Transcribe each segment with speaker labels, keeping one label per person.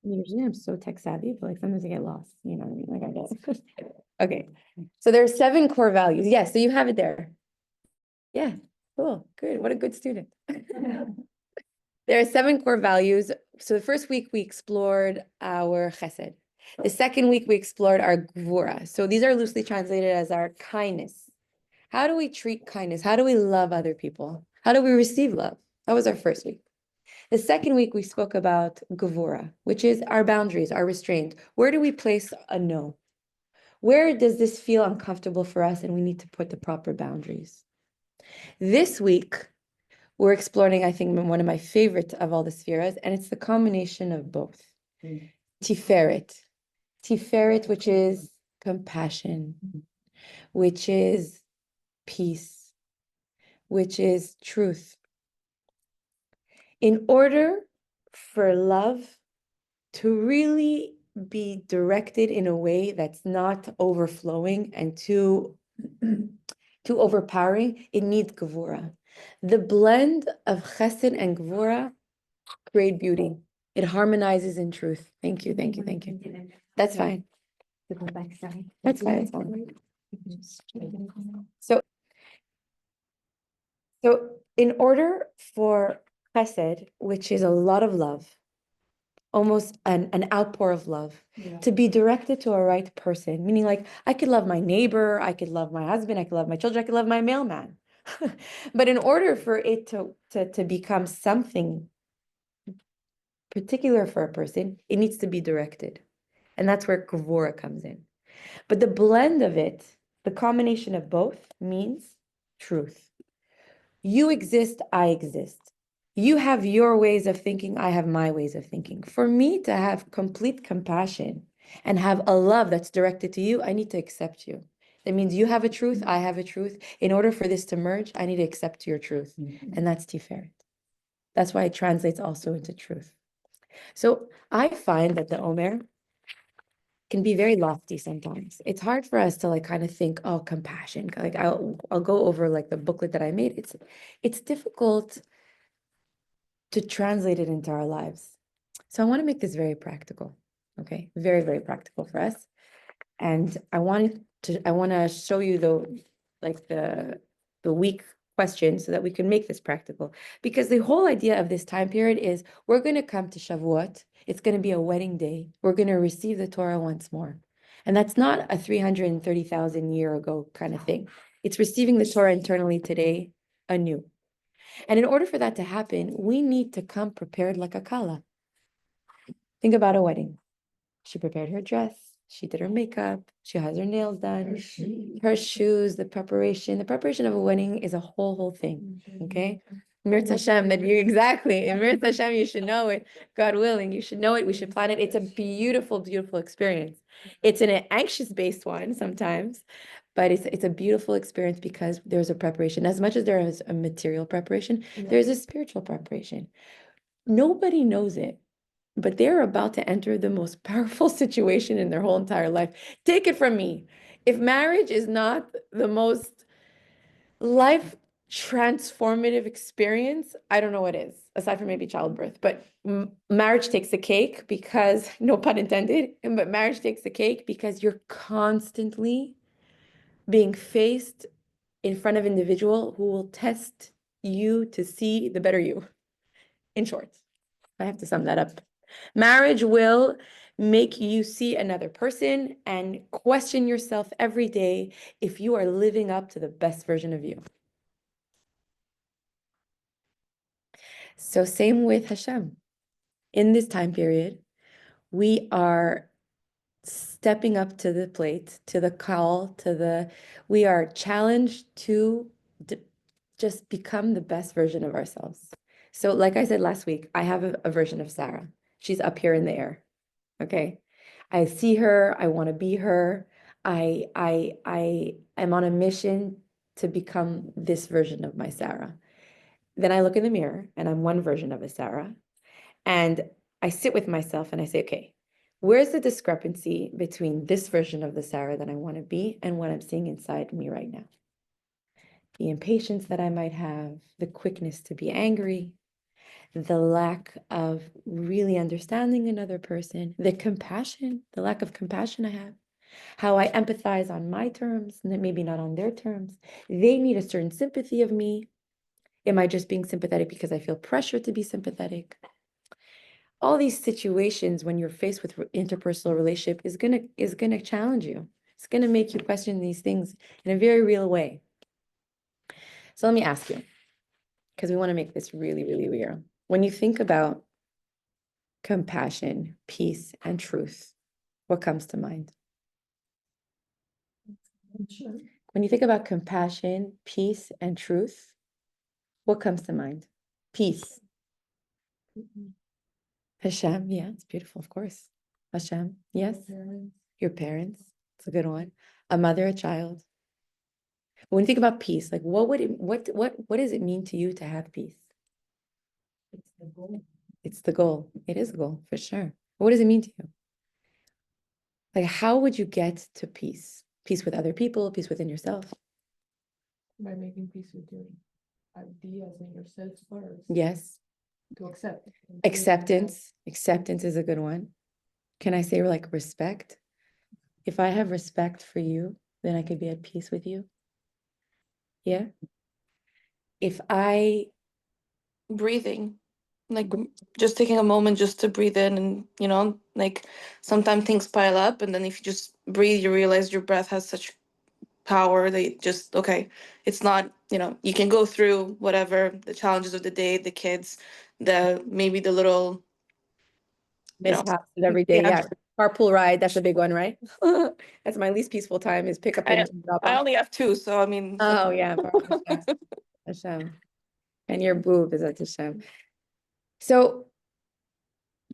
Speaker 1: Usually I'm so tech savvy, but like sometimes I get lost, you know what I mean? Like I guess. Okay. So there are 7 core values. Yes, so you have it there. Yeah, cool. Good. What a good student. There are 7 core values. So the first week we explored our chesed. The second week we explored our gvura. So these are loosely translated as our kindness. How do we treat kindness? How do we love other people? How do we receive love? That was our first week. The second week we spoke about gvura, which is our boundaries, our restraint. Where do we place a no? Where does this feel uncomfortable for us and we need to put the proper boundaries? This week, we're exploring, I think, one of my favorites of all the spheres, and it's the combination of both. Tiferet. Tiferet, which is compassion, which is peace, which is truth. In order for love to really be directed in a way that's not overflowing and too overpowering, it needs gevura. The blend of chesed and gevura create beauty. It harmonizes in truth. Thank you, thank you, thank you. That's fine. That's fine. That's fine. So, in order for chesed, which is a lot of love, almost an outpour of love, to be directed to a right person, meaning like I could love my neighbor, I could love my husband, I could love my children, I could love my mailman. But in order for it to become something particular for a person, it needs to be directed. And that's where Gevura comes in. But the blend of it, the combination of both, means truth. You exist, I exist. You have your ways of thinking, I have my ways of thinking. For me to have complete compassion and have a love that's directed to you, I need to accept you. That means you have a truth, I have a truth. In order for this to merge, I need to accept your truth. And that's Tiferet. That's why it translates also into truth. So I find that the Omer can be very lofty sometimes. It's hard for us to like kind of think, oh, compassion. Like I'll go over like the booklet that I made. It's difficult to translate it into our lives. So I want to make this very practical. Okay, very, very practical for us. And I want to show you the week question so that we can make this practical. Because the whole idea of this time period is we're going to come to Shavuot. It's going to be a wedding day. We're going to receive the Torah once more. And that's not a 330,000 year ago kind of thing. It's receiving the Torah internally today anew. And in order for that to happen, we need to come prepared like a kala. Think about a wedding. She prepared her dress. She did her makeup. She has her nails done. Her shoes, the preparation. The preparation of a wedding is a whole thing. Okay? Mir Hashem, that you exactly. In Mir Hashem, you should know it. God willing, you should know it. We should plan it. It's a beautiful, beautiful experience. It's an anxious-based one sometimes, but it's a beautiful experience because there's a preparation. As much as there is a material preparation, there's a spiritual preparation. Nobody knows it, but they're about to enter the most powerful situation in their whole entire life. Take it from me. If marriage is not the most life transformative experience, I don't know what is, aside from maybe childbirth. But marriage takes the cake because, no pun intended, but marriage takes the cake because you're constantly being faced in front of an individual who will test you to see the better you. In short, I have to sum that up. Marriage will make you see another person and question yourself every day if you are living up to the best version of you. So same with Hashem. In this time period, we are stepping up to the plate, to the call, we are challenged to just become the best version of ourselves. So like I said last week, I have a version of Sarah. She's up here in the air. Okay. I see her, I want to be her. I am on a mission to become this version of my Sarah. Then I look in the mirror and I'm one version of a Sarah. And I sit with myself and I say, okay, where's the discrepancy between this version of the Sarah that I want to be and what I'm seeing inside me right now? The impatience that I might have, the quickness to be angry, the lack of really understanding another person, the compassion, the lack of compassion I have, how I empathize on my terms, and then maybe not on their terms. They need a certain sympathy of me. Am I just being sympathetic because I feel pressure to be sympathetic? All these situations when you're faced with interpersonal relationship is gonna challenge you. It's gonna make you question these things in a very real way. So let me ask you, because we want to make this really, really real. When you think about compassion, peace, and truth, what comes to mind?
Speaker 2: Sure.
Speaker 1: When you think about compassion, peace, and truth, what comes to mind? Peace. Hashem, yeah, it's beautiful, of course. Hashem, yes. Your parents, it's a good one. A mother, a child. But when you think about peace, like what does it mean to you to have peace?
Speaker 2: It's the goal.
Speaker 1: It's the goal. It is a goal, for sure. What does it mean to you? Like, how would you get to peace? Peace with other people, peace within yourself.
Speaker 2: By making peace with your ideas and yourself first.
Speaker 1: Yes.
Speaker 2: To accept.
Speaker 1: Acceptance. Acceptance is a good one. Can I say like respect? If I have respect for you, then I could be at peace with you. Yeah. If I
Speaker 3: Breathing, like just taking a moment just to breathe in, and like sometimes things pile up, and then if you just breathe, you realize your breath has such power that you just, okay, it's not, you can go through whatever the challenges of the day, the kids, maybe the little,
Speaker 1: mishaps every day, yeah. Carpool ride, that's a big one, right? That's my least peaceful time is pick up and drop
Speaker 3: I
Speaker 1: off.
Speaker 3: only have two, so I mean.
Speaker 1: Oh yeah, Baruch Hashem. And your boob is at Hashem. So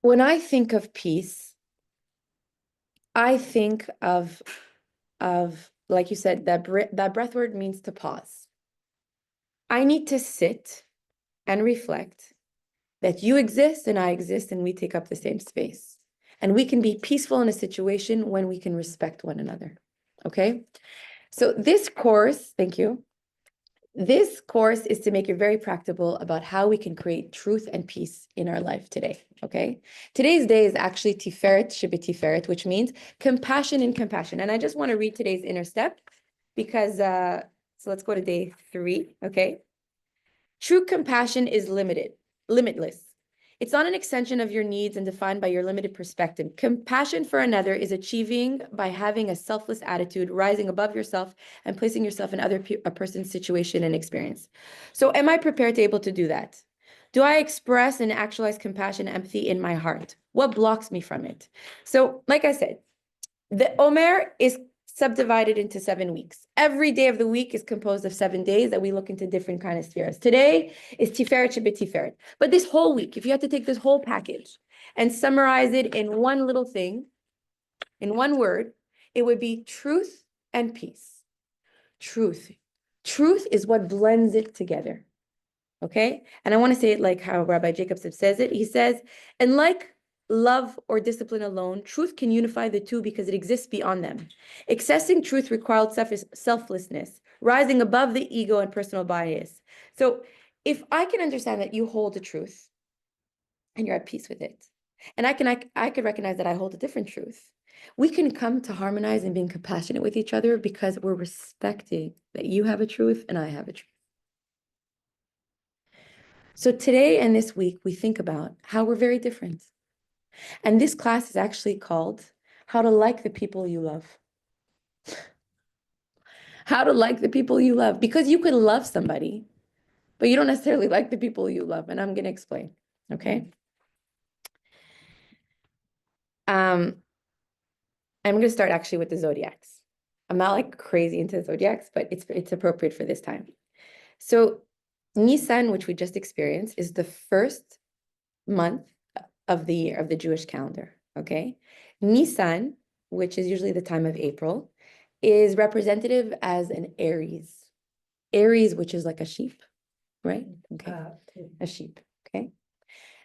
Speaker 1: when I think of peace, I think of like you said, that breath word means to pause. I need to sit and reflect that you exist and I exist and we take up the same space. And we can be peaceful in a situation when we can respect one another. Okay? So this course, thank you. This course is to make it very practical about how we can create truth and peace in our life today, okay? Today's day is actually Tiferet Tiferet, which means compassion in compassion. And I just want to read today's inner step because, so let's go to day 3, okay? True compassion is limitless. It's not an extension of your needs and defined by your limited perspective. Compassion for another is achieving by having a selfless attitude, rising above yourself and placing yourself in a person's situation and experience. So am I prepared to able to do that? Do I express and actualize compassion and empathy in my heart? What blocks me from it? So like I said, the Omer is subdivided into 7 weeks. Every day of the week is composed of 7 days that we look into different kind of spheres. Today is Tiferet Shebet Tiferet. But this whole week, if you had to take this whole package and summarize it in one little thing, in one word, it would be truth and peace. Truth. Truth is what blends it together. Okay? And I want to say it like how Rabbi Jacobson says it. He says, and like love or discipline alone, truth can unify the two because it exists beyond them. Accessing truth requires selflessness, rising above the ego and personal bias. So if I can understand that you hold the truth and you're at peace with it, and I could recognize that I hold a different truth, we can come to harmonize and being compassionate with each other because we're respecting that you have a truth and I have a truth. So today and this week, we think about how we're very different. And this class is actually called How to Like the People You Love. How to like the people you love. Because you could love somebody, but you don't necessarily like the people you love. And I'm going to explain, okay? I'm going to start actually with the zodiacs. I'm not like crazy into zodiacs, but it's appropriate for this time. So Nisan, which we just experienced, is the first month of the year of the Jewish calendar, okay? Nisan, which is usually the time of April, is representative as an Aries. Aries, which is like a sheep, right? Okay, a sheep, okay?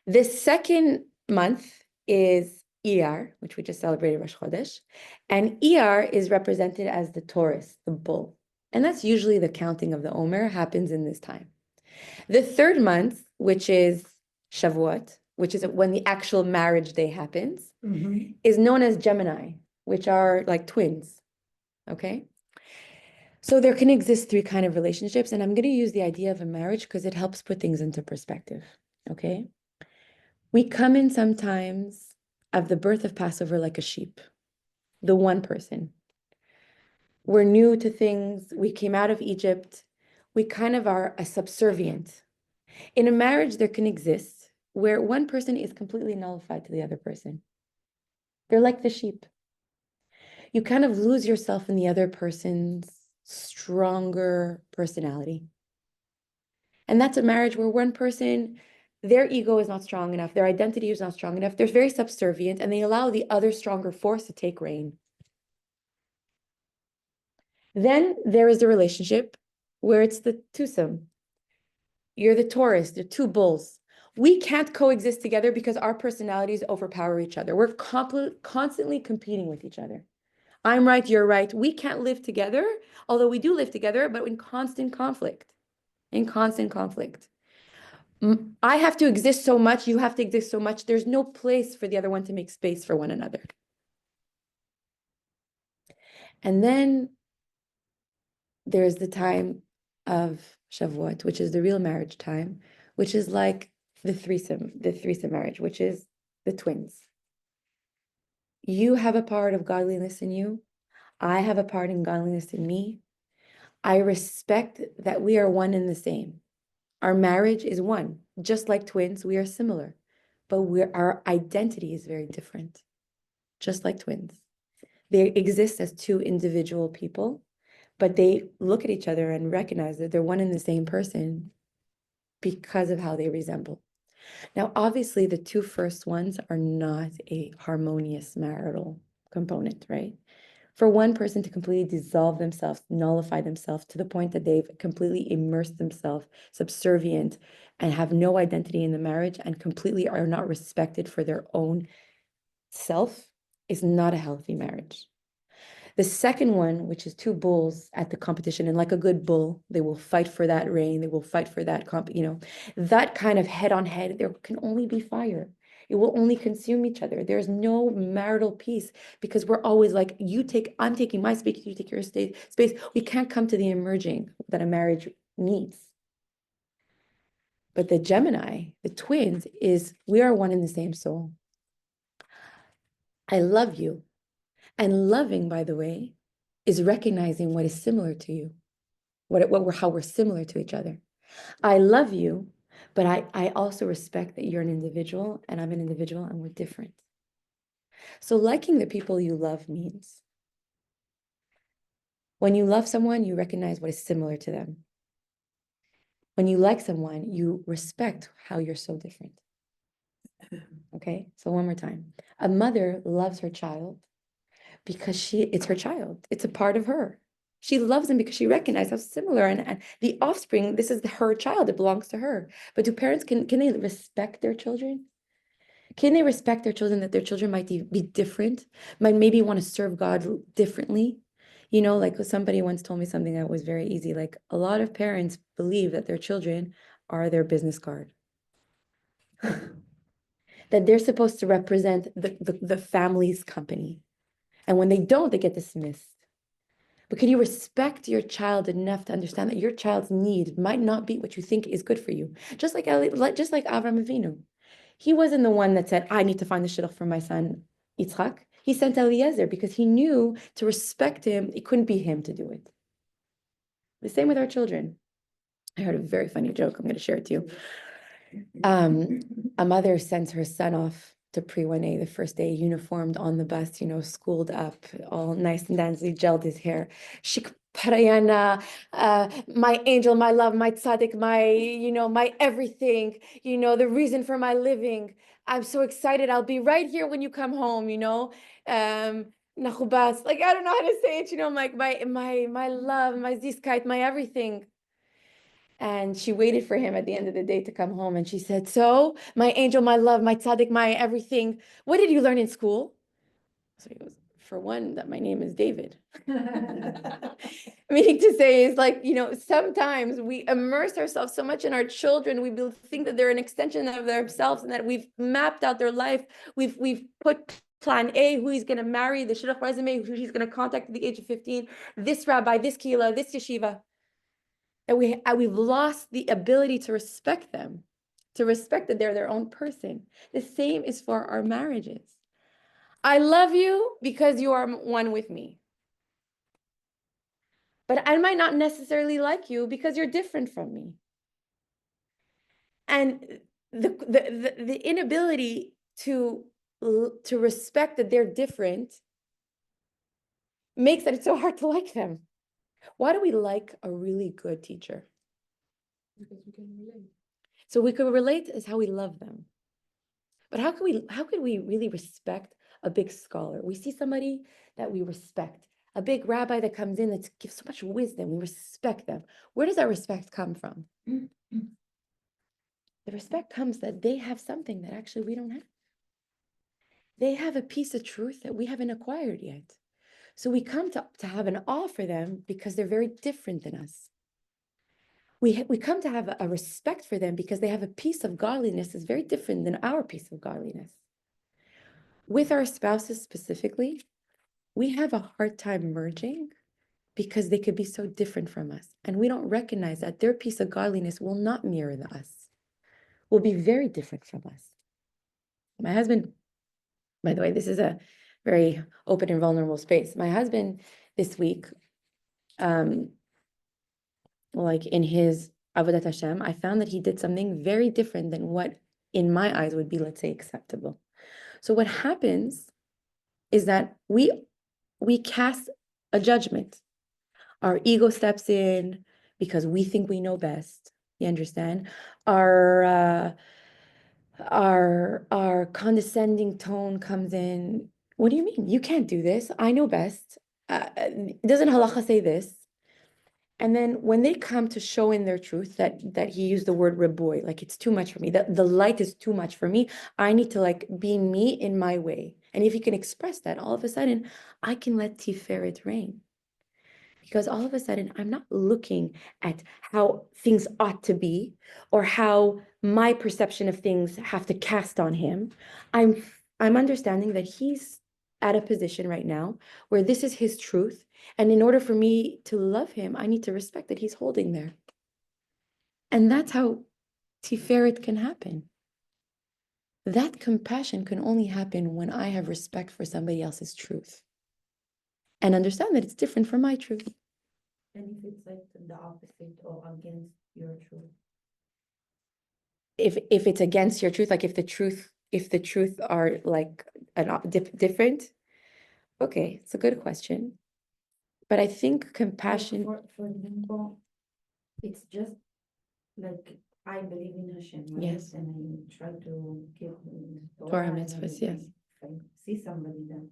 Speaker 1: The second month is Iyar, which we just celebrated Rosh Chodesh, and Iyar is represented as the Taurus, the bull. And that's usually the counting of the Omer happens in this time. The third month, which is Shavuot, which is when the actual marriage day happens,
Speaker 4: Mhm.
Speaker 1: is known as Gemini, which are like twins. Okay? So there can exist three kind of relationships, and I'm going to use the idea of a marriage because it helps put things into perspective. Okay? We come in sometimes of the birth of Passover like a sheep, the one person. We're new to things. We came out of Egypt. We kind of are a subservient. In a marriage, there can exist where one person is completely nullified to the other person. They're like the sheep. You kind of lose yourself in the other person's stronger personality. And that's a marriage where one person, their ego is not strong enough, their identity is not strong enough, they're very subservient, and they allow the other stronger force to take reign. Then there is the relationship where it's the twosome. You're the Taurus, the two bulls. We can't coexist together because our personalities overpower each other. We're constantly competing with each other. I'm right, you're right. We can't live together, although we do live together, but in constant conflict. In constant conflict. I have to exist so much, you have to exist so much. There's no place for the other one to make space for one another. And then there's the time of Shavuot, which is the real marriage time, which is like the threesome marriage, which is the twins. You have a part of godliness in you. I have a part in godliness in me. I respect that we are one and the same. Our marriage is one. Just like twins, we are similar, but our identity is very different. Just like twins. They exist as two individual people, but they look at each other and recognize that they're one and the same person because of how they resemble. Now, obviously, the two first ones are not a harmonious marital component, right? For one person to completely dissolve themselves, nullify themselves to the point that they've completely immersed themselves, subservient, and have no identity in the marriage and completely are not respected for their own self, is not a healthy marriage. The second one, which is two bulls at the competition, and like a good bull, they will fight for that reign, they will fight for that that kind of head on head, there can only be fire. It will only consume each other. There's no marital peace because we're always like, I'm taking my space, you take your space. We can't come to the emerging that a marriage needs. But the Gemini, the twins, is we are one in the same soul. I love you. And loving, by the way, is recognizing what is similar to you, how we're similar to each other. I love you, but I also respect that you're an individual and I'm an individual and we're different. So liking the people you love means when you love someone, you recognize what is similar to them. When you like someone, you respect how you're so different. Okay, so one more time. A mother loves her child because it's her child. It's a part of her. She loves him because she recognizes how similar and the offspring, this is her child, it belongs to her. But do parents, can they respect their children? Can they respect their children, that their children might be different, might maybe want to serve God differently? Like somebody once told me something that was very easy. Like a lot of parents believe that their children are their business card. That they're supposed to represent the family's company. And when they don't, they get dismissed. But can you respect your child enough to understand that your child's need might not be what you think is good for you? Just like Avram Avinu. He wasn't the one that said, I need to find the shidduch for my son, Yitzchak. He sent Eliezer because he knew to respect him, it couldn't be him to do it. The same with our children. I heard a very funny joke. I'm going to share it to you. A mother sends her son off to pre-1A the first day, uniformed on the bus, schooled up, all nice and dandy, gelled his hair. Shikparayana, my angel, my love, my tzaddik, my everything, the reason for my living. I'm so excited. I'll be right here when you come home, Nachubas, like I don't know how to say it, like my love, my ziskait, my everything. And she waited for him at the end of the day to come home. And she said, so, my angel, my love, my tzaddik, my everything, what did you learn in school? So he goes, for one, that my name is David. Meaning to say is like, sometimes we immerse ourselves so much in our children, we think that they're an extension of themselves and that we've mapped out their life. We've put plan A, who he's going to marry, the shidduch resume, who he's going to contact at the age of 15, this rabbi, this kehillah, this yeshiva. And we've lost the ability to respect them, to respect that they're their own person. The same is for our marriages. I love you because you are one with me. But I might not necessarily like you because you're different from me. And the inability to respect that they're different makes it so hard to like them. Why do we like a really good teacher?
Speaker 2: Because we can relate.
Speaker 1: So we could relate is how we love them. But how could we really respect a big scholar? We see somebody that we respect, a big rabbi that comes in that gives so much wisdom. We respect them. Where does that respect come from? The respect comes that they have something that actually we don't have. They have a piece of truth that we haven't acquired yet. So we come to have an awe for them because they're very different than us. We come to have a respect for them because they have a piece of godliness that's very different than our piece of godliness. With our spouses specifically, we have a hard time merging because they could be so different from us. And we don't recognize that their piece of godliness will not mirror us, will be very different from us. My husband, by the way, this is a very open and vulnerable space. My husband this week, like in his Avodat Hashem, I found that he did something very different than what in my eyes would be, let's say, acceptable. So what happens is that we cast a judgment. Our ego steps in because we think we know best. You understand? Our condescending tone comes in. What do you mean? You can't do this. I know best. Doesn't halacha say this? And then when they come to show in their truth that he used the word riboy, like it's too much for me, that the light is too much for me, I need to like be me in my way. And if he can express that, all of a sudden, I can let Tiferet reign. Because all of a sudden, I'm not looking at how things ought to be or how my perception of things have to cast on him. I'm understanding that he's at a position right now where this is his truth. And in order for me to love him, I need to respect that he's holding there. And that's how Tiferet can happen. That compassion can only happen when I have respect for somebody else's truth and understand that it's different from my truth.
Speaker 4: And if it's like the opposite or against your truth?
Speaker 1: If it's against your truth, like if the truth are like different, okay, it's a good question. But I think compassion.
Speaker 4: For example, it's just like I believe in Hashem, right?
Speaker 1: Yes.
Speaker 4: And I try to keep
Speaker 1: Torah mitzvahs, yes.
Speaker 4: If I see somebody that,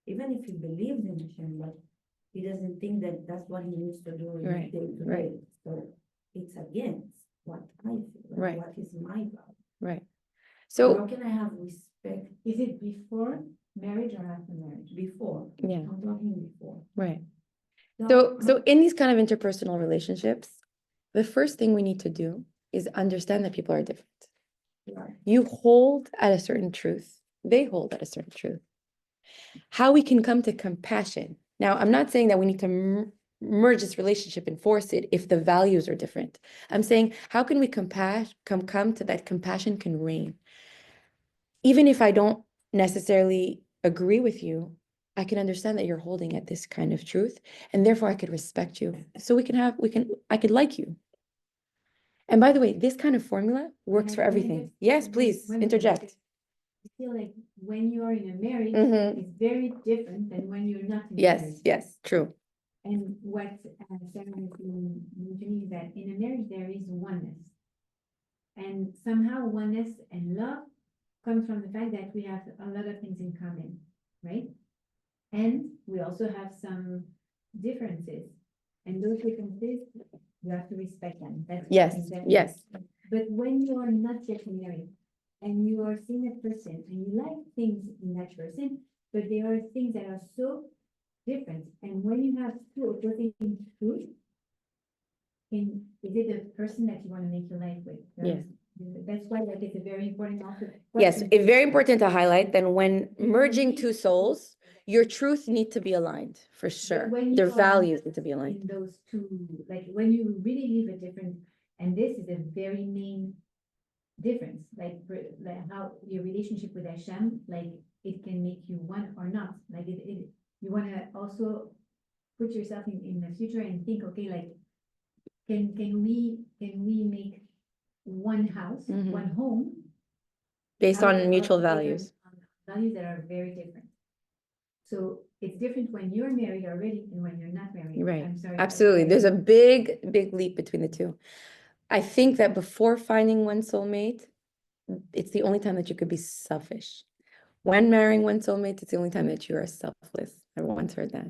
Speaker 4: even if he believes in Hashem, but he doesn't think that that's what he needs to do in
Speaker 1: Right,
Speaker 4: day to
Speaker 1: right.
Speaker 4: day. So it's against what I feel, like
Speaker 1: Right.
Speaker 4: what is my value.
Speaker 1: Right.
Speaker 4: So
Speaker 1: So
Speaker 4: how can I have respect? Is it before marriage or after marriage? Before.
Speaker 1: yeah,
Speaker 4: I'm talking before.
Speaker 1: right.
Speaker 4: So
Speaker 1: So in these kind of interpersonal relationships, the first thing we need to do is understand that people are different.
Speaker 4: right.
Speaker 1: You hold at a certain truth. They hold at a certain truth. How we can come to compassion. Now, I'm not saying that we need to merge this relationship and force it if the values are different. I'm saying, how can we come to that compassion can reign? Even if I don't necessarily agree with you, I can understand that you're holding at this kind of truth, and therefore I could respect you. So I could like you. And by the way, this kind of formula works for everything. Yes, please interject.
Speaker 5: I feel like when you're in a marriage,
Speaker 1: Mhm.
Speaker 5: it's very different than when you're not in a marriage.
Speaker 1: Yes, true.
Speaker 5: And what Sarah has been mentioning is that in a marriage, there is oneness. And somehow oneness and love comes from the fact that we have a lot of things in common, right? And we also have some differences. And those differences, you have to respect them. That's
Speaker 1: Yes,
Speaker 5: exactly.
Speaker 1: yes.
Speaker 5: But when you are not yet married and you are seeing a person and you like things in that person, but there are things that are so different. And when you have two opposing truths, is it the person that you want to make your life with?
Speaker 1: Yes.
Speaker 5: That's why like it's a very important also.
Speaker 1: Yes,
Speaker 5: question.
Speaker 1: it's very important to highlight then when merging two souls, your truth need to be aligned for sure.
Speaker 5: when you
Speaker 1: Their
Speaker 5: are
Speaker 1: values need to be aligned.
Speaker 5: In those two, like when you really live a different, and this is a very main difference, like how your relationship with Hashem, like it can make you one or not. Like you want to also put yourself in the future and think, okay, like can we make one house,
Speaker 1: Mhm.
Speaker 5: one home
Speaker 1: Based
Speaker 5: out
Speaker 1: on
Speaker 5: of-
Speaker 1: mutual
Speaker 5: based on
Speaker 1: values.
Speaker 5: values that are very different. So it's different when you're married already and when you're not married.
Speaker 1: Right.
Speaker 5: I'm sorry.
Speaker 1: Absolutely. There's a big leap between the two. I think that before finding one soulmate, it's the only time that you could be selfish. When marrying one soulmate, it's the only time that you are selfless. I once heard that.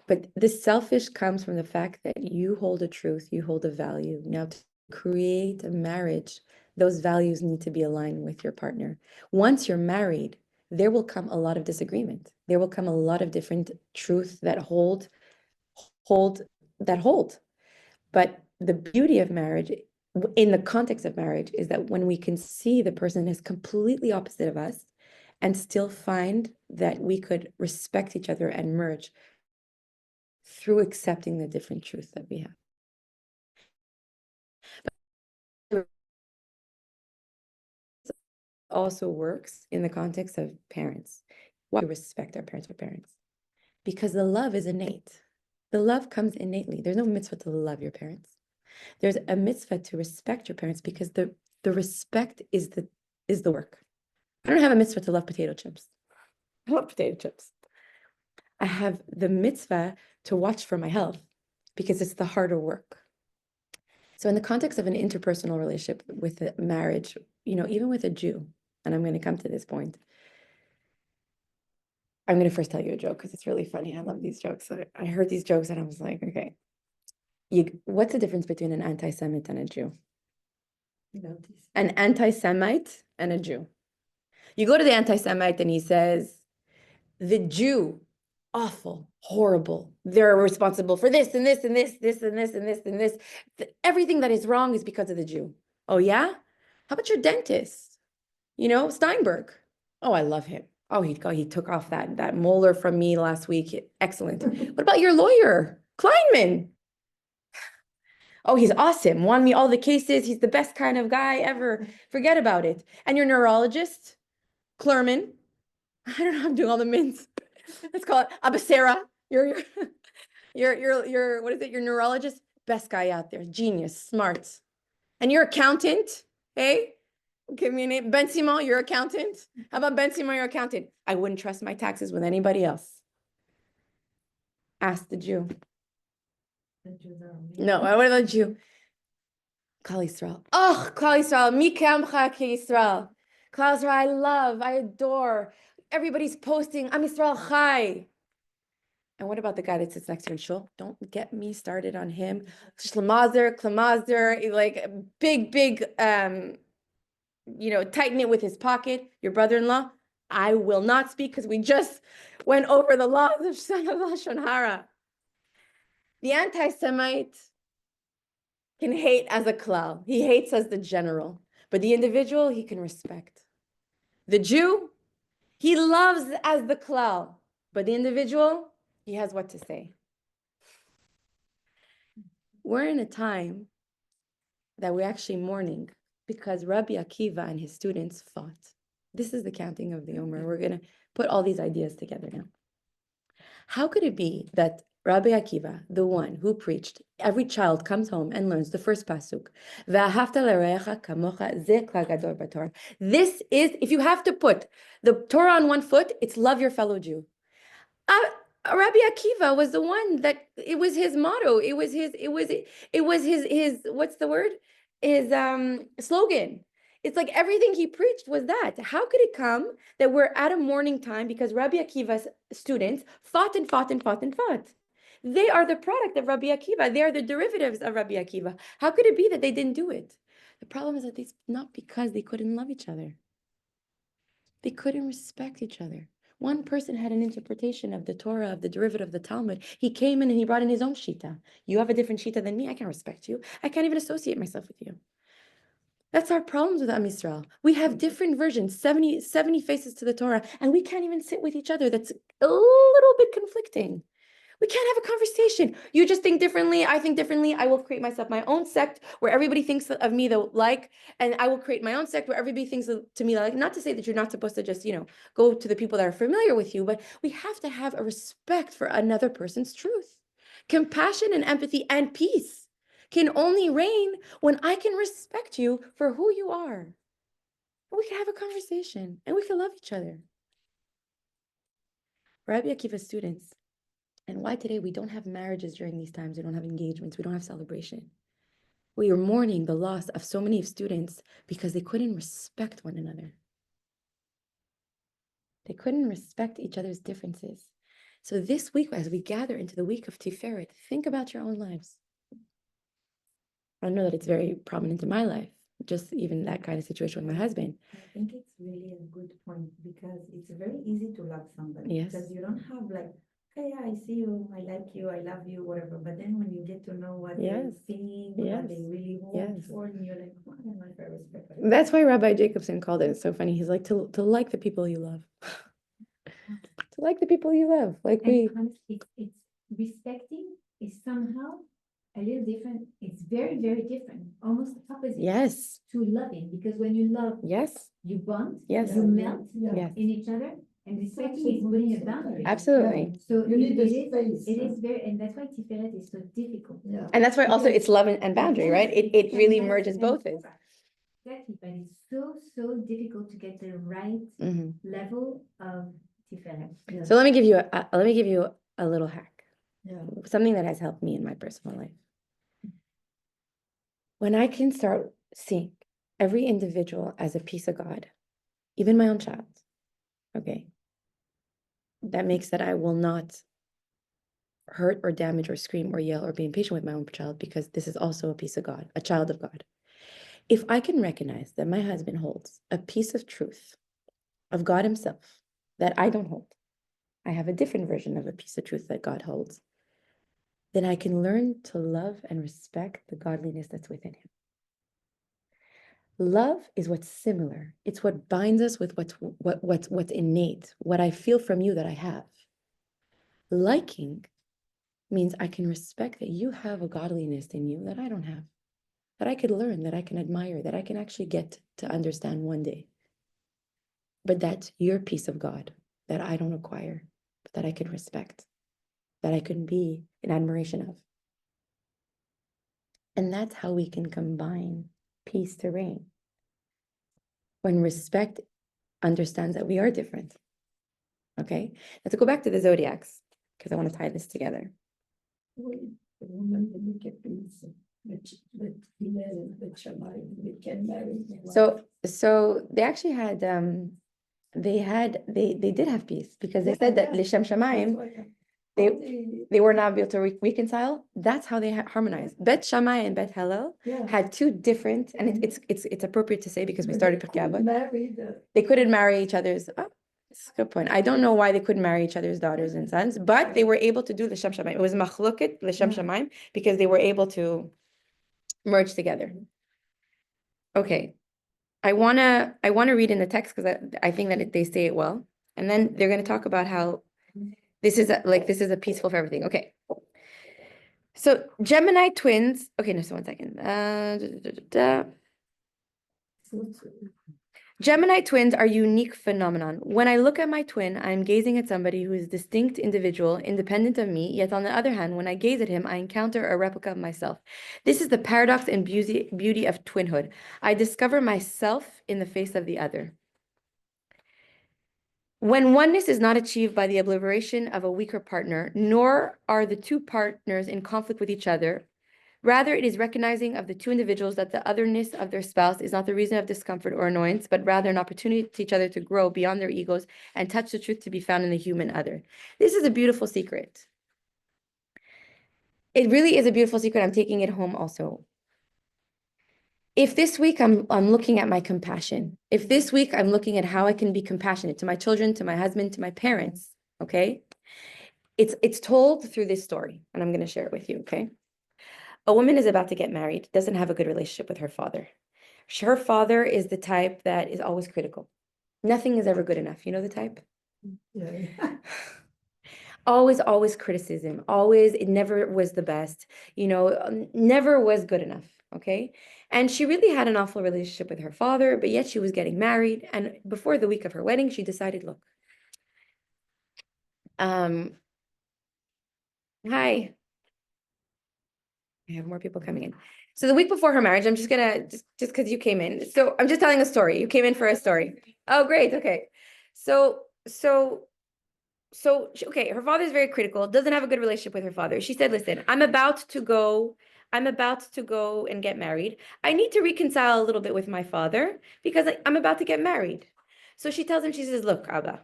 Speaker 1: But the selfish comes from the fact that you hold a truth, you hold a value. Now, to create a marriage, those values need to be aligned with your partner. Once you're married, there will come a lot of disagreement. There will come a lot of different truths that hold. But the beauty of marriage, in the context of marriage, is that when we can see the person is completely opposite of us and still find that we could respect each other and merge through accepting the different truth that we have. But it also works in the context of parents. Why we respect our parents? Because the love is innate. The love comes innately. There's no mitzvah to love your parents. There's a mitzvah to respect your parents because the respect is the work. I don't have a mitzvah to love potato chips. I love potato chips. I have the mitzvah to watch for my health because it's the harder work. So in the context of an interpersonal relationship with a marriage, even with a Jew, and I'm going to come to this point. I'm going to first tell you a joke because it's really funny. I love these jokes. I heard these jokes and I was like, okay, what's the difference between an anti-Semite and a Jew? An anti-Semite and a Jew. You go to the anti-Semite and he says, the Jew, awful, horrible. They're responsible for this and this and this, this and this and this and this. Everything that is wrong is because of the Jew. Oh, yeah? How about your dentist? Steinberg. Oh, I love him. Oh, he took off that molar from me last week. Excellent. What about your lawyer, Kleinman? Oh, he's awesome. Won me all the cases. He's the best kind of guy ever. Forget about it. And your neurologist, Klerman. I don't know. I'm doing all the mints. Let's call it Abacera. Your what is it? Your neurologist, best guy out there. Genius, smart. And your accountant, hey? Give me a name. Ben Simon, your accountant. How about Ben Simon, your accountant? I wouldn't trust my taxes with anybody else. Ask the Jew. No, what about the Jew? Klal Yisrael. Oh, Klal Yisrael. Mi kamcha ki Yisrael. Klal Yisrael, I adore. Everybody's posting, Am Yisrael Chai. And what about the guy that sits next to you in shul? Don't get me started on him. Shlemazer, Klemazer, like big, tighten it with his pocket. Your brother-in-law, I will not speak because we just went over the laws of Lashon Hara. The anti-Semite can hate as a klal. He hates as the general. But the individual, he can respect. The Jew, he loves as the klal. But the individual, he has what to say. We're in a time that we're actually mourning because Rabbi Akiva and his students fought. This is the counting of the Omer. We're going to put all these ideas together now. How could it be that Rabbi Akiva, the one who preached, every child comes home and learns the first pasuk, this is, if you have to put the Torah on one foot, it's love your fellow Jew. Rabbi Akiva was the one that it was his motto. It was his what's the word? His slogan. It's like everything he preached was that. How could it come that we're at a mourning time because Rabbi Akiva's students fought and fought and fought and fought? They are the product of Rabbi Akiva. They are the derivatives of Rabbi Akiva. How could it be that they didn't do it? The problem is that it's not because they couldn't love each other. They couldn't respect each other. One person had an interpretation of the Torah, of the derivative of the Talmud. He came in and he brought in his own shita. You have a different shita than me. I can't respect you. I can't even associate myself with you. That's our problems with Am Yisrael. We have different versions, 70 faces to the Torah, and we can't even sit with each other. That's a little bit conflicting. We can't have a conversation. You just think differently. I think differently. I will create myself my own sect where everybody thinks of me the like, and I will create my own sect where everybody thinks to me like. Not to say that you're not supposed to just, go to the people that are familiar with you, but we have to have a respect for another person's truth. Compassion and empathy and peace can only reign when I can respect you for who you are. We can have a conversation and we can love each other. Rabbi Akiva's students. And why today we don't have marriages during these times, we don't have engagements, we don't have celebration. We are mourning the loss of so many students because they couldn't respect one another. They couldn't respect each other's differences. So this week, as we gather into the week of Tiferet, think about your own lives. I know that it's very prominent in my life, just even that kind of situation with my husband.
Speaker 4: I think it's really a good point because it's very easy to love somebody.
Speaker 1: Yes.
Speaker 4: Because you don't have like, okay, yeah, I see you, I like you, I love you, whatever. But then when you get to know what they
Speaker 1: Yes.
Speaker 4: think,
Speaker 1: Yes.
Speaker 4: what they really want
Speaker 1: Yes.
Speaker 4: for, and you're like, what am I for respect?
Speaker 1: That's why Rabbi Jacobson called it so funny. He's like, to like the people you love. To like the people you love. Like
Speaker 5: And honestly, it's respecting is somehow a little different. It's very, very different, almost opposite
Speaker 1: yes,
Speaker 5: to loving, because when you love,
Speaker 1: yes,
Speaker 5: you bond,
Speaker 1: yes,
Speaker 5: you melt
Speaker 1: yes.
Speaker 5: in each other, and respecting is putting a boundary.
Speaker 1: Absolutely.
Speaker 5: So
Speaker 2: You need
Speaker 5: it
Speaker 2: the
Speaker 5: is,
Speaker 2: space.
Speaker 5: it is very, and that's why Tiferet is so difficult.
Speaker 2: Yeah.
Speaker 1: And that's why also it's love and boundary, right? It really merges both.
Speaker 5: Exactly, but it's so difficult to get the right
Speaker 1: Mhm.
Speaker 5: level of Tiferet.
Speaker 1: So let me give you a little hack.
Speaker 2: Yeah.
Speaker 1: Something that has helped me in my personal life. When I can start seeing every individual as a piece of God, even my own child, okay, that makes that I will not hurt or damage or scream or yell or be impatient with my own child because this is also a piece of God, a child of God. If I can recognize that my husband holds a piece of truth of God himself that I don't hold, I have a different version of a piece of truth that God holds, then I can learn to love and respect the godliness that's within him. Love is what's similar. It's what binds us with what's innate, what I feel from you that I have. Liking means I can respect that you have a godliness in you that I don't have, that I could learn, that I can admire, that I can actually get to understand one day. But that's your piece of God that I don't acquire, but that I can respect, that I can be in admiration of. And that's how we can combine peace to reign. When respect understands that we are different. Okay, let's go back to the zodiacs because I want to tie this together.
Speaker 2: The woman that look at peace, that female, that Shammai, they can marry.
Speaker 1: So they actually had they did have peace because they said that Lishem Shamayim they were not able to reconcile. That's how they harmonized. Bet Shammai and Bet Hillel had two different, and it's appropriate to say because we started Pirkei Avot. They couldn't marry each other's. Oh, that's a good point. I don't know why they couldn't marry each other's daughters and sons, but they were able to do Lishem Shamayim. It was machloket Lishem Shamayim because they were able to merge together. Okay, I wanna read in the text because I think that they say it well, and then they're gonna talk about how this is a peaceful for everything. Okay. So Gemini twins. Okay, no, so 1 second. Gemini twins are a unique phenomenon. When I look at my twin, I am gazing at somebody who is a distinct individual, independent of me, yet on the other hand, when I gaze at him, I encounter a replica of myself. This is the paradox and beauty of twinhood. I discover myself in the face of the other. When oneness is not achieved by the obliteration of a weaker partner, nor are the two partners in conflict with each other, rather, it is recognizing of the two individuals that the otherness of their spouse is not the reason of discomfort or annoyance, but rather an opportunity to each other to grow beyond their egos and touch the truth to be found in the human other. This is a beautiful secret. It really is a beautiful secret. I'm taking it home also. If this week I'm looking at my compassion, if this week I'm looking at how I can be compassionate to my children, to my husband, to my parents, okay? It's told through this story, and I'm going to share it with you, okay? A woman is about to get married, doesn't have a good relationship with her father. Her father is the type that is always critical. Nothing is ever good enough. You know the type?
Speaker 2: Yeah.
Speaker 1: Always criticism. Always, it never was the best. Never was good enough. Okay. And she really had an awful relationship with her father, but yet she was getting married. And before the week of her wedding, she decided, look, hi. I have more people coming in. So the week before her marriage, I'm just gonna just because you came in. So I'm just telling a story. You came in for a story. Oh, great. Okay. So okay, her father's very critical, doesn't have a good relationship with her father. She said, listen, I'm about to go and get married. I need to reconcile a little bit with my father because I'm about to get married. So she tells him, she says, look, Abba,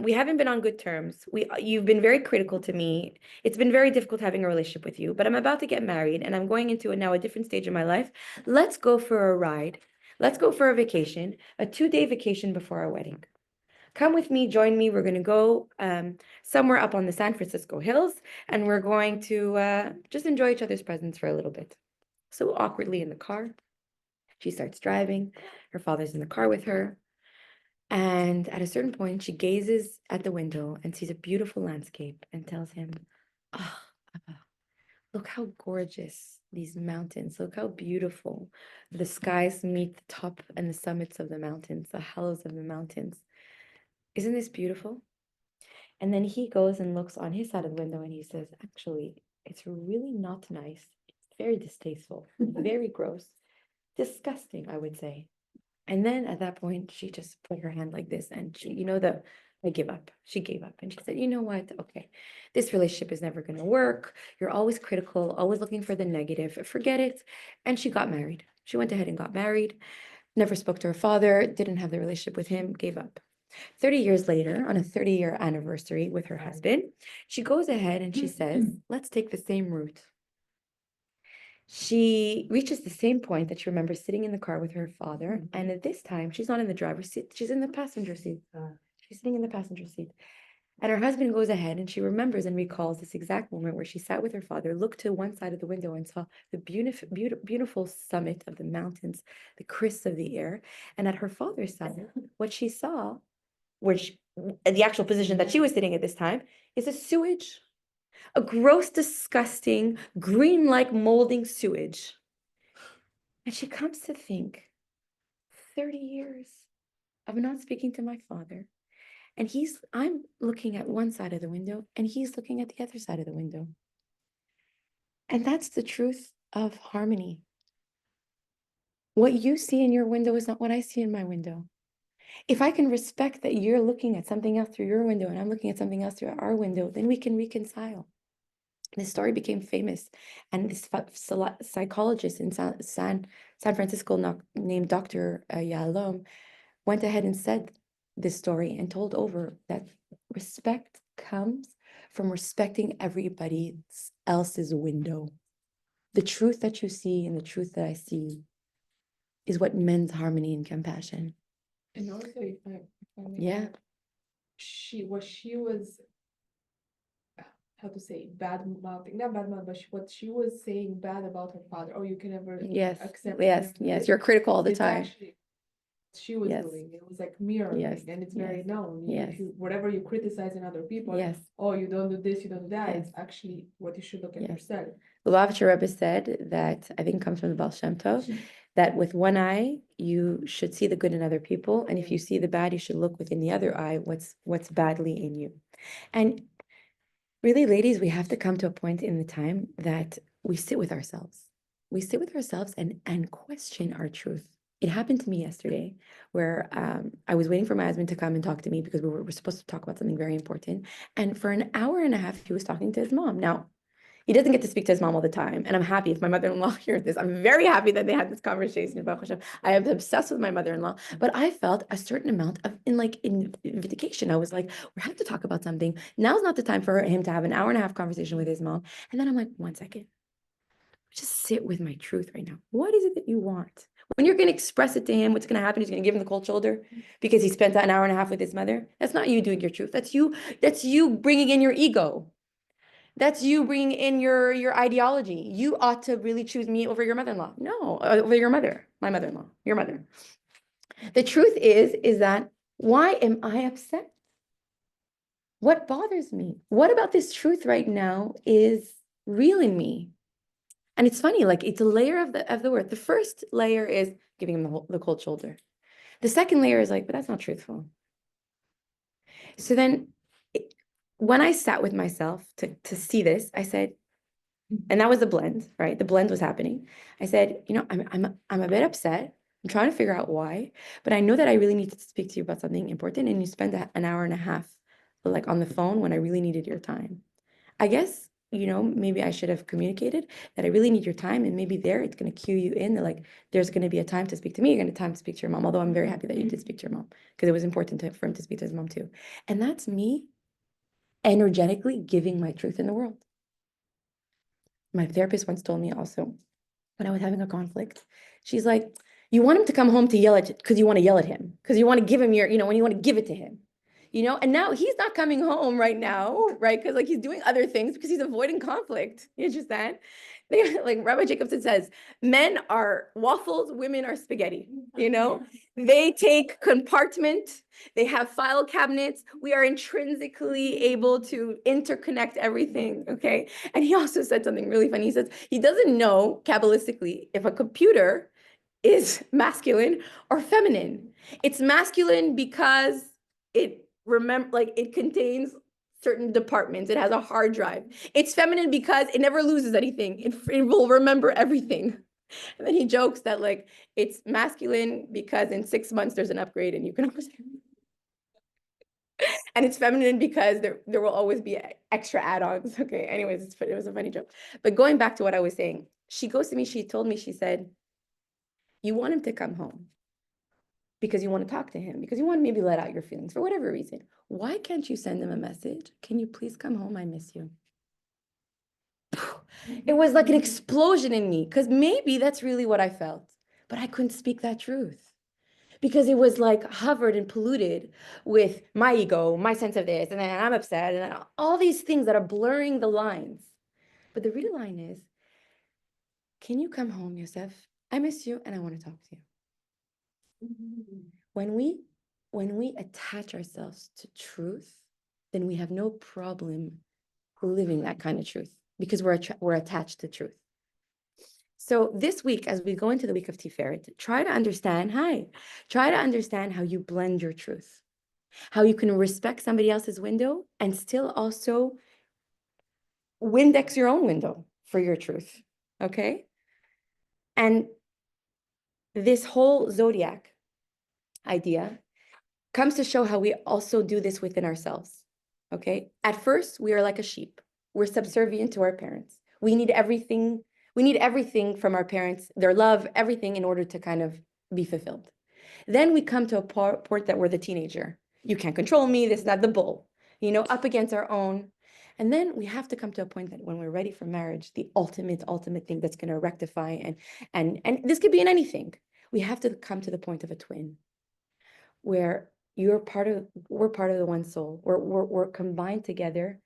Speaker 1: we haven't been on good terms. You've been very critical to me. It's been very difficult having a relationship with you, but I'm about to get married and I'm going into now a different stage in my life. Let's go for a ride. Let's go for a vacation, a 2-day vacation before our wedding. Come with me, join me. We're going to go somewhere up on the San Francisco hills, and we're going to just enjoy each other's presence for a little bit. So awkwardly in the car, she starts driving. Her father's in the car with her. And at a certain point, she gazes at the window and sees a beautiful landscape and tells him, oh, Abba, look how gorgeous these mountains. Look how beautiful the skies meet the top and the summits of the mountains, the hollows of the mountains. Isn't this beautiful? And then he goes and looks on his side of the window and he says, actually, it's really not nice. It's very distasteful, very gross, disgusting, I would say. And then at that point, she just put her hand like this and she, I give up. She gave up and she said, you know what? Okay, this relationship is never going to work. You're always critical, always looking for the negative. Forget it. And she got married. She went ahead and got married, never spoke to her father, didn't have the relationship with him, gave up. 30 years later, on a 30-year anniversary with her husband, she goes ahead and she says, let's take the same route. She reaches the same point that she remembers sitting in the car with her father. And at this time, she's not in the driver's seat. She's in the passenger seat. She's sitting in the passenger seat. And her husband goes ahead and she remembers and recalls this exact moment where she sat with her father, looked to one side of the window and saw the beautiful summit of the mountains, the crisp of the air. And at her father's side, what she saw, which the actual position that she was sitting at this time, is a sewage. A gross, disgusting, green-like molding sewage. And she comes to think, 30 years of not speaking to my father. And I'm looking at one side of the window and he's looking at the other side of the window. And that's the truth of harmony. What you see in your window is not what I see in my window. If I can respect that you're looking at something else through your window and I'm looking at something else through our window, then we can reconcile. This story became famous, and this psychologist in San Francisco named Dr. Yalom went ahead and said this story and told over that respect comes from respecting everybody else's window. The truth that you see and the truth that I see is what mends harmony and compassion.
Speaker 6: And also, if I may
Speaker 1: Yeah.
Speaker 6: add, she was how to say bad mouthing, not bad mouth, but what she was saying bad about her father. Oh, you can never
Speaker 1: Yes.
Speaker 6: accept.
Speaker 1: Yes. Yes. You're critical all the
Speaker 6: It's
Speaker 1: time.
Speaker 6: actually she was
Speaker 1: Yes.
Speaker 6: doing. It was like mirroring,
Speaker 1: Yes.
Speaker 6: and it's very
Speaker 1: Yes.
Speaker 6: known.
Speaker 1: Yes.
Speaker 6: Whatever you criticize in other people,
Speaker 1: Yes.
Speaker 6: oh, you don't do this, you don't do that.
Speaker 1: Yes.
Speaker 6: It's actually what you should look at
Speaker 1: Yes.
Speaker 6: yourself.
Speaker 1: Lubavitcher Rebbe said that, I think it comes from the Baal Shem Tov, that with one eye, you should see the good in other people. And if you see the bad, you should look within the other eye, what's badly in you. And really, ladies, we have to come to a point in the time that we sit with ourselves. We sit with ourselves and question our truth. It happened to me yesterday where I was waiting for my husband to come and talk to me because we were supposed to talk about something very important. And for an hour and a half, he was talking to his mom. Now, he doesn't get to speak to his mom all the time. And I'm happy if my mother-in-law hears this. I'm very happy that they had this conversation. I am obsessed with my mother-in-law. But I felt a certain amount of vindication. I was like, we have to talk about something. Now's not the time for him to have an hour and a half conversation with his mom. And then I'm like, one second. just sit with my truth right now. What is it that you want? When you're going to express it to him, what's going to happen is you're going to give him the cold shoulder because he spent an hour and a half with his mother. That's not you doing your truth. That's you bringing in your ego. That's you bringing in your ideology. You ought to really choose me over your mother-in-law. No, over your mother, my mother-in-law, your mother. The truth is that why am I upset? What bothers me? What about this truth right now is real in me? And it's funny, like it's a layer of the word. The first layer is giving him the cold shoulder. The second layer is like, but that's not truthful. So then when I sat with myself to see this, I said, and that was the blend, right? The blend was happening. I said, I'm a bit upset. I'm trying to figure out why, but I know that I really need to speak to you about something important. And you spend an hour and a half like on the phone when I really needed your time. I guess, maybe I should have communicated that I really need your time. And maybe there it's going to cue you in that like, there's going to be a time to speak to me. You're going to time to speak to your mom. Although I'm very happy that you did speak to your mom because it was important for him to speak to his mom too. And that's me energetically giving my truth in the world. My therapist once told me also, when I was having a conflict, she's like, you want him to come home to yell at you because you want to yell at him, because you want to give him when you want to give it to him, and now he's not coming home right now, right? Because like he's doing other things because he's avoiding conflict. You understand? Like Rabbi Jacobson says, men are waffles, women are spaghetti, They take compartment, they have file cabinets. We are intrinsically able to interconnect everything, okay? And he also said something really funny. He says he doesn't know Kabbalistically if a computer is masculine or feminine. It's masculine because it contains certain departments. It has a hard drive. It's feminine because it never loses anything. It will remember everything. And then he jokes that like it's masculine because in 6 months there's an upgrade and you can always and it's feminine because there will always be extra add-ons. Okay, anyways, it was a funny joke. But going back to what I was saying, she goes to me, she told me, she said, you want him to come home because you want to talk to him, because you want to maybe let out your feelings for whatever reason. Why can't you send him a message? Can you please come home? I miss you. It was like an explosion in me because maybe that's really what I felt, but I couldn't speak that truth because it was like hovered and polluted with my ego, my sense of this, and then I'm upset, and then all these things that are blurring the lines. But the real line is, can you come home, Yosef? I miss you and I want to talk to you. When we attach ourselves to truth, then we have no problem living that kind of truth because we're attached to truth. So this week, as we go into the week of Tiferet, try to understand how you blend your truth, how you can respect somebody else's window and still also Windex your own window for your truth, okay? And this whole zodiac idea comes to show how we also do this within ourselves, okay? At first, we are like a sheep. We're subservient to our parents. We need everything from our parents, their love, everything in order to kind of be fulfilled. Then we come to a point that we're the teenager. You can't control me, this is not the bull, up against our own. And then we have to come to a point that when we're ready for marriage, the ultimate thing that's going to rectify and this could be in anything. We have to come to the point of a twin where we're part of the one soul. We're combined together.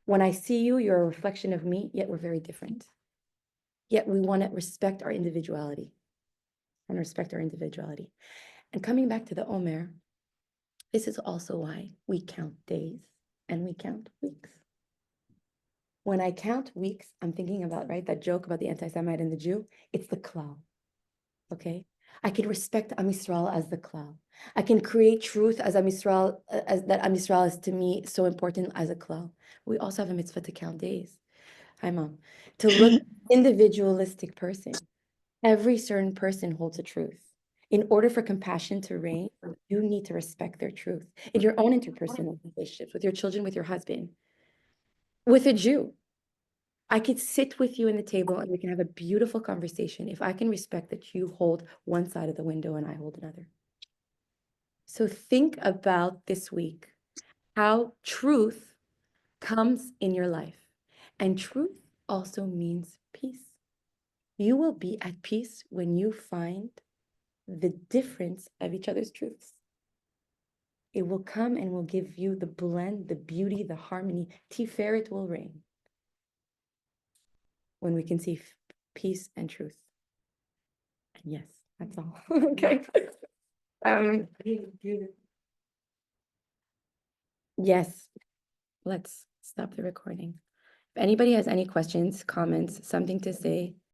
Speaker 1: When I see you, you're a reflection of me, yet we're very different. Yet we want to respect our individuality. And coming back to the Omer, this is also why we count days and we count weeks. When I count weeks, I'm thinking about, right, that joke about the anti-Semite and the Jew. It's the klal, okay? I can respect Am Yisrael as the klal. I can create truth as Am Yisrael, as that Am Yisrael is to me so important as a klal. We also have a mitzvah to count days. Hi, Mom. To look individualistic person. Every certain person holds a truth. In order for compassion to reign, you need to respect their truth in your own interpersonal relationships, with your children, with your husband, with a Jew. I could sit with you in the table and we can have a beautiful conversation if I can respect that you hold one side of the window and I hold another. So think about this week, how truth comes in your life. And truth also means peace. You will be at peace when you find the difference of each other's truths. It will come and will give you the blend, the beauty, the harmony. Tiferet will reign when we can see peace and truth. And yes, that's all. Okay. Yes, let's stop the recording. If anybody has any questions, comments, something to say,